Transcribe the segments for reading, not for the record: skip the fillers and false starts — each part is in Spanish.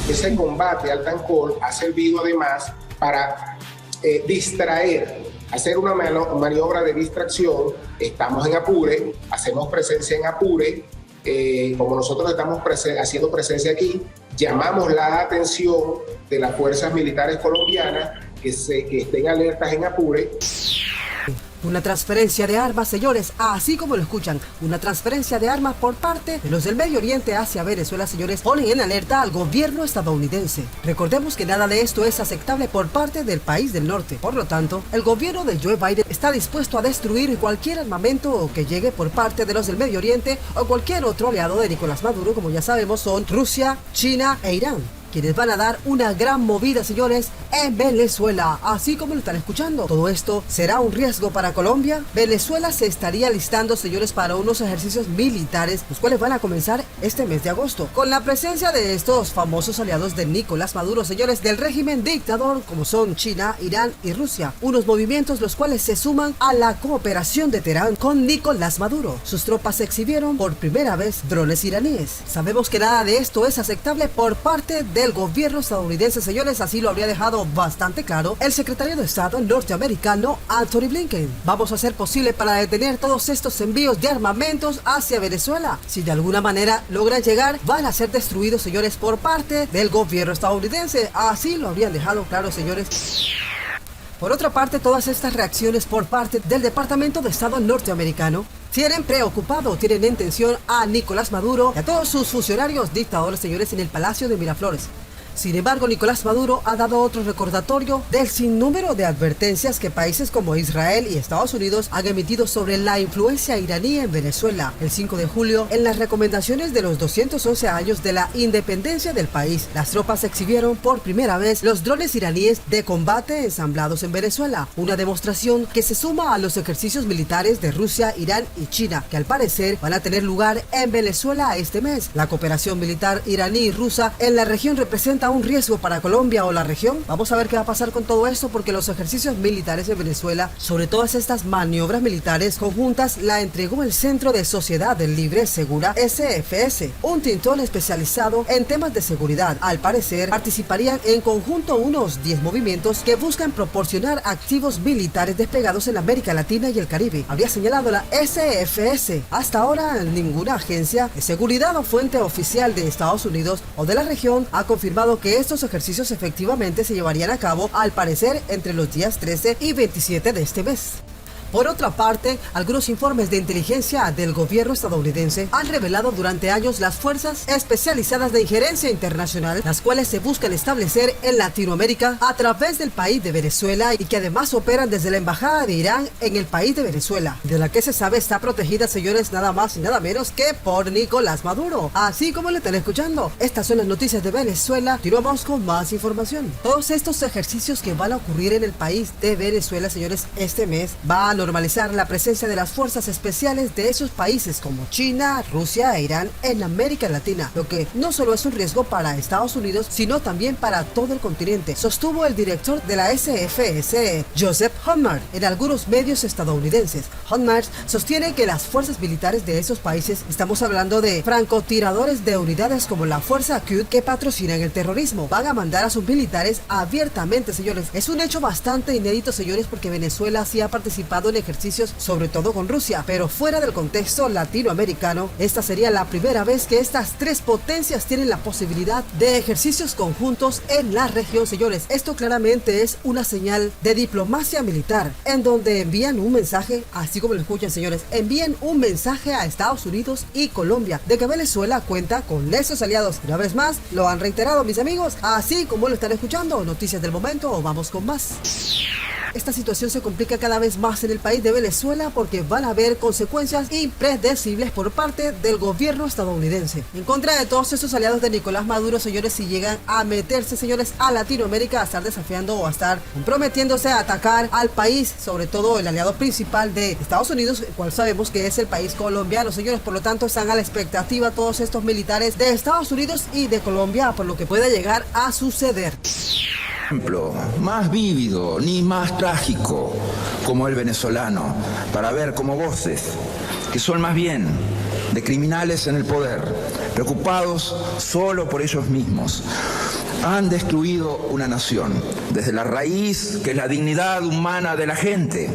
Ese combate al TANCOL ha servido además para distraer, hacer una maniobra de distracción. Estamos en Apure, hacemos presencia en Apure, como nosotros estamos haciendo presencia aquí, llamamos la atención de las fuerzas militares colombianas que estén alertas en Apure. Una transferencia de armas, señores, así como lo escuchan, una transferencia de armas por parte de los del Medio Oriente hacia Venezuela, señores, ponen en alerta al gobierno estadounidense. Recordemos que nada de esto es aceptable por parte del país del norte. Por lo tanto, el gobierno de Joe Biden está dispuesto a destruir cualquier armamento que llegue por parte de los del Medio Oriente o cualquier otro aliado de Nicolás Maduro, como ya sabemos son Rusia, China e Irán, quienes van a dar una gran movida, señores, en Venezuela, así como lo están escuchando. ¿Todo esto será un riesgo para Colombia? Venezuela se estaría listando, señores, para unos ejercicios militares, los cuales van a comenzar este mes de agosto, con la presencia de estos famosos aliados de Nicolás Maduro, señores, del régimen dictador, como son China, Irán y Rusia. Unos movimientos los cuales se suman a la cooperación de Teherán con Nicolás Maduro. Sus tropas exhibieron por primera vez drones iraníes. Sabemos que nada de esto es aceptable por parte del gobierno estadounidense, señores, así lo habría dejado bastante claro el secretario de Estado norteamericano Antony Blinken. Vamos a hacer posible para detener todos estos envíos de armamentos hacia Venezuela. Si de alguna manera logran llegar, van a ser destruidos, señores, por parte del gobierno estadounidense. Así lo habrían dejado claro, señores. Por otra parte, todas estas reacciones por parte del Departamento de Estado norteamericano tienen preocupado, tienen en tensión a Nicolás Maduro y a todos sus funcionarios dictadores, señores, en el Palacio de Miraflores. Sin embargo, Nicolás Maduro ha dado otro recordatorio del sinnúmero de advertencias que países como Israel y Estados Unidos han emitido sobre la influencia iraní en Venezuela. El 5 de julio, en las recomendaciones de los 211 años de la independencia del país, las tropas exhibieron por primera vez los drones iraníes de combate ensamblados en Venezuela, una demostración que se suma a los ejercicios militares de Rusia, Irán y China, que al parecer van a tener lugar en Venezuela este mes. La cooperación militar iraní y rusa en la región representa un riesgo para Colombia o la región. Vamos a ver qué va a pasar con todo esto, porque los ejercicios militares en Venezuela, sobre todas estas maniobras militares conjuntas, la entregó el Centro de Sociedad Libre Segura SFS, un tintón especializado en temas de seguridad. Al parecer, participarían en conjunto unos 10 movimientos que buscan proporcionar activos militares desplegados en América Latina y el Caribe, habría señalado la SFS. Hasta ahora, ninguna agencia de seguridad o fuente oficial de Estados Unidos o de la región ha confirmado que estos ejercicios efectivamente se llevarían a cabo, al parecer, entre los días 13 y 27 de este mes. Por otra parte, algunos informes de inteligencia del gobierno estadounidense han revelado durante años las fuerzas especializadas de injerencia internacional, las cuales se buscan establecer en Latinoamérica a través del país de Venezuela y que además operan desde la embajada de Irán en el país de Venezuela, de la que se sabe está protegida, señores, nada más y nada menos que por Nicolás Maduro. Así como le están escuchando, estas son las noticias de Venezuela. Continuamos con más información. Todos estos ejercicios que van a ocurrir en el país de Venezuela, señores, este mes va a normalizar la presencia de las fuerzas especiales de esos países como China, Rusia e Irán en América Latina, lo que no solo es un riesgo para Estados Unidos, sino también para todo el continente, sostuvo el director de la SFS, Joseph Honmar, en algunos medios estadounidenses. Honmar sostiene que las fuerzas militares de esos países, estamos hablando de francotiradores de unidades como la Fuerza Quds que patrocinan el terrorismo, van a mandar a sus militares abiertamente, señores. Es un hecho bastante inédito, señores, porque Venezuela sí ha participado en ejercicios, sobre todo con Rusia, pero fuera del contexto latinoamericano. Esta sería la primera vez que estas tres potencias tienen la posibilidad de ejercicios conjuntos en la región, señores. Esto claramente es una señal de diplomacia militar, en donde envían un mensaje, así como lo escuchan, señores, envían un mensaje a Estados Unidos y Colombia de que Venezuela cuenta con esos aliados. Una vez más, lo han reiterado, mis amigos, así como lo están escuchando. Noticias del momento, vamos con más. Esta situación se complica cada vez más en el país de Venezuela porque van a haber consecuencias impredecibles por parte del gobierno estadounidense en contra de todos esos aliados de Nicolás Maduro, señores. Si llegan a meterse, señores, a Latinoamérica, a estar desafiando o a estar comprometiéndose a atacar al país, sobre todo el aliado principal de Estados Unidos, el cual sabemos que es el país colombiano, señores. Por lo tanto, están a la expectativa todos estos militares de Estados Unidos y de Colombia por lo que puede llegar a suceder. Ejemplo más vívido ni más trágico como el venezolano, para ver como voces que son más bien de criminales en el poder, preocupados solo por ellos mismos, han destruido una nación, desde la raíz, que es la dignidad humana de la gente.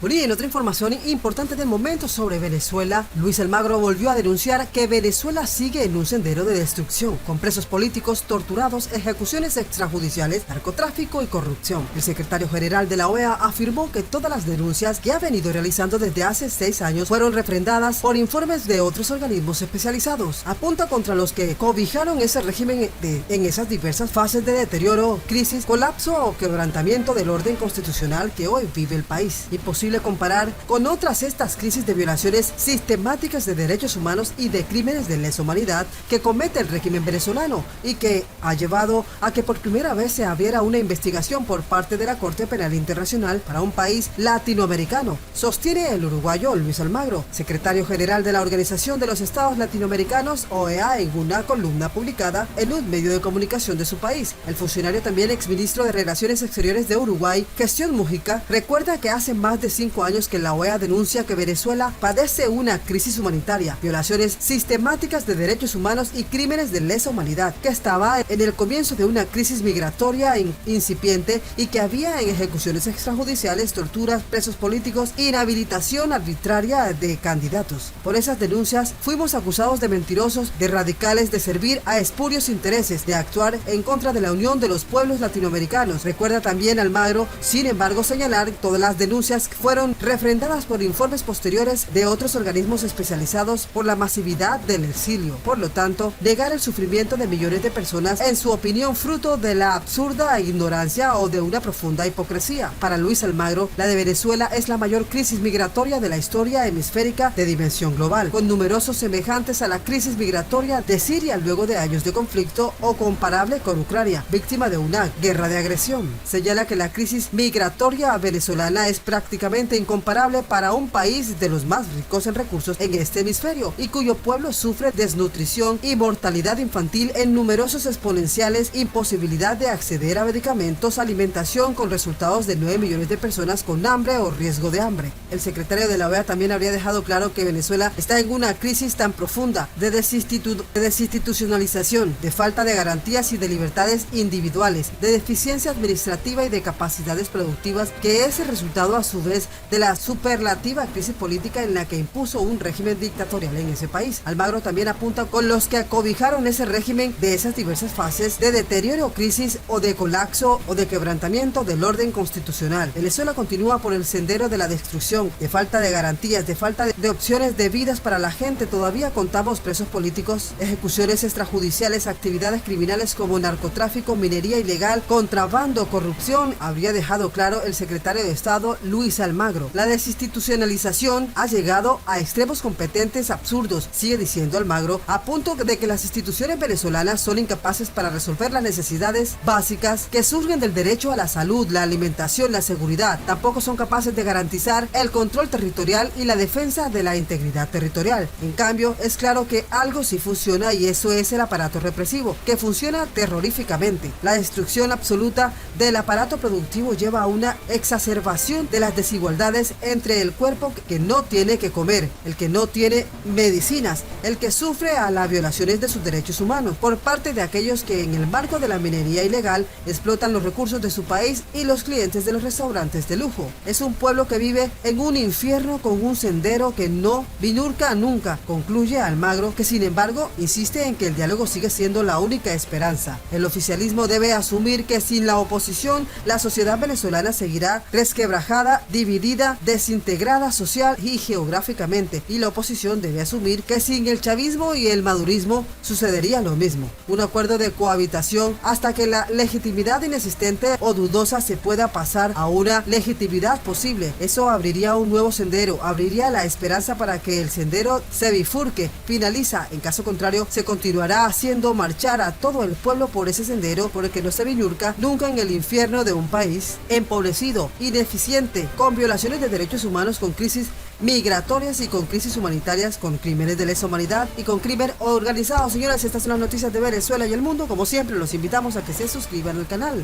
Y en otra información importante del momento sobre Venezuela, Luis Almagro volvió a denunciar que Venezuela sigue en un sendero de destrucción, con presos políticos torturados, ejecuciones extrajudiciales, narcotráfico y corrupción. El secretario general de la OEA afirmó que todas las denuncias que ha venido realizando desde hace 6 años fueron refrendadas por informes de otros organismos especializados. Apunta contra los que cobijaron ese régimen en esas diversas fases de deterioro, crisis, colapso o quebrantamiento del orden constitucional que hoy vive el país. Imposible comparar con otras estas crisis de violaciones sistemáticas de derechos humanos y de crímenes de lesa humanidad que comete el régimen venezolano y que ha llevado a que por primera vez se abriera una investigación por parte de la Corte Penal Internacional para un país latinoamericano, sostiene el uruguayo Luis Almagro, secretario general de la Organización de los Estados Latinoamericanos, OEA, en una columna publicada en un medio de comunicación de su país. El funcionario, también exministro de Relaciones Exteriores de Uruguay, Gestión Mújica, recuerda que hace más de 5 años que la OEA denuncia que Venezuela padece una crisis humanitaria, violaciones sistemáticas de derechos humanos y crímenes de lesa humanidad, que estaba en el comienzo de una crisis migratoria incipiente y que había en ejecuciones extrajudiciales, torturas, presos políticos, inhabilitación arbitraria de candidatos. Por esas denuncias fuimos acusados de mentirosos, de radicales, de servir a espurios intereses, de actuar en contra de la unión de los pueblos latinoamericanos. Recuerda también Almagro, sin embargo, señalar todas las denuncias fueron refrendadas por informes posteriores de otros organismos especializados por la masividad del exilio. Por lo tanto, negar el sufrimiento de millones de personas, en su opinión, fruto de la absurda ignorancia o de una profunda hipocresía. Para Luis Almagro, la de Venezuela es la mayor crisis migratoria de la historia hemisférica de dimensión global, con numerosos semejantes a la crisis migratoria de Siria luego de años de conflicto o comparable con Ucrania, víctima de una guerra de agresión. Señala que la crisis migratoria venezolana es prácticamente incomparable para un país de los más ricos en recursos en este hemisferio y cuyo pueblo sufre desnutrición y mortalidad infantil en numerosos exponenciales, imposibilidad de acceder a medicamentos, alimentación, con resultados de 9 millones de personas con hambre o riesgo de hambre. El secretario de la OEA también habría dejado claro que Venezuela está en una crisis tan profunda de desinstitucionalización, de falta de garantías y de libertades individuales, de deficiencia administrativa y de capacidades productivas, que es el resultado a su vez de la superlativa crisis política en la que impuso un régimen dictatorial en ese país. Almagro también apunta con los que acobijaron ese régimen de esas diversas fases de deterioro, crisis o de colapso o de quebrantamiento del orden constitucional. Venezuela continúa por el sendero de la destrucción, de falta de garantías, de falta de opciones de vidas para la gente. Todavía contamos presos políticos, ejecuciones extrajudiciales, actividades criminales como narcotráfico, minería ilegal, contrabando, corrupción, habría dejado claro el secretario de Estado Luis Almagro. La desinstitucionalización ha llegado a extremos competentes absurdos, sigue diciendo Almagro, a punto de que las instituciones venezolanas son incapaces para resolver las necesidades básicas que surgen del derecho a la salud, la alimentación, la seguridad. Tampoco son capaces de garantizar el control territorial y la defensa de la integridad territorial. En cambio, es claro que algo sí funciona, y eso es el aparato represivo, que funciona terroríficamente. La destrucción absoluta del aparato productivo lleva a una exacerbación de las desigualdades entre el cuerpo que no tiene que comer, el que no tiene medicinas, el que sufre a las violaciones de sus derechos humanos por parte de aquellos que en el marco de la minería ilegal explotan los recursos de su país y los clientes de los restaurantes de lujo. Es un pueblo que vive en un infierno con un sendero que no vinurca nunca, concluye Almagro, que sin embargo insiste en que el diálogo sigue siendo la única esperanza. El oficialismo debe asumir que sin la oposición la sociedad venezolana seguirá resquebrajada, dividida, desintegrada social y geográficamente, y la oposición debe asumir que sin el chavismo y el madurismo sucedería lo mismo. Un acuerdo de cohabitación hasta que la legitimidad inexistente o dudosa se pueda pasar a una legitimidad posible. Eso abriría un nuevo sendero, abriría la esperanza para que el sendero se bifurque, finaliza. En caso contrario, se continuará haciendo marchar a todo el pueblo por ese sendero por el que no se vinurca nunca en el infierno de un país empobrecido, ineficiente, con violaciones de derechos humanos, con crisis migratorias y con crisis humanitarias, con crímenes de lesa humanidad y con crimen organizado. Señoras, estas son las noticias de Venezuela y el mundo. Como siempre, los invitamos a que se suscriban al canal.